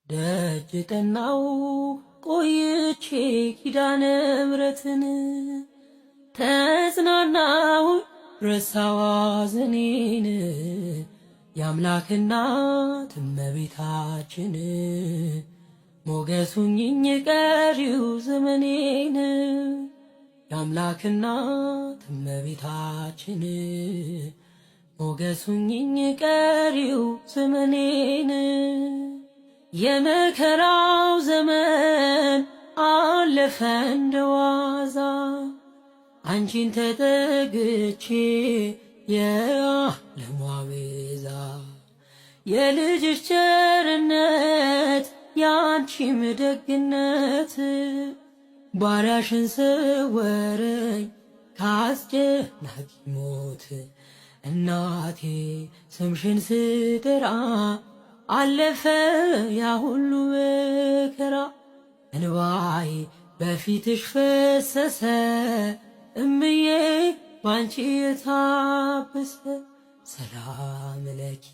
ደጅ ጠናው ቆይቼ ኪዳነ ምሕረትን ተጽናናው ረሳዋ ሐዘኔን የአምላክ እናት እመቤታችን ሞገስ ሁኚኝ ቀሪው ዘመኔን የአምላክ እናት እመቤታችን ሞገስ ሁኚኝ ቀሪው ዘመኔን የመከራው ዘመን አለፈ እንደዋዛ አንቺን ተጠግቼ የዓለሟ ቤዛ የልጅሽ ቸርነት ያንቺም ደግነት ባሪያሽን ሰወረኝ ካስጨናቂ ሞት እናቴ ስምሽን ስጠራ አለፈ ያ ሁሉ መከራ እንባዬ በፊትሽ ፈሰሰ እምዬ ባንቺ የታበሰ ሰላም ለኪ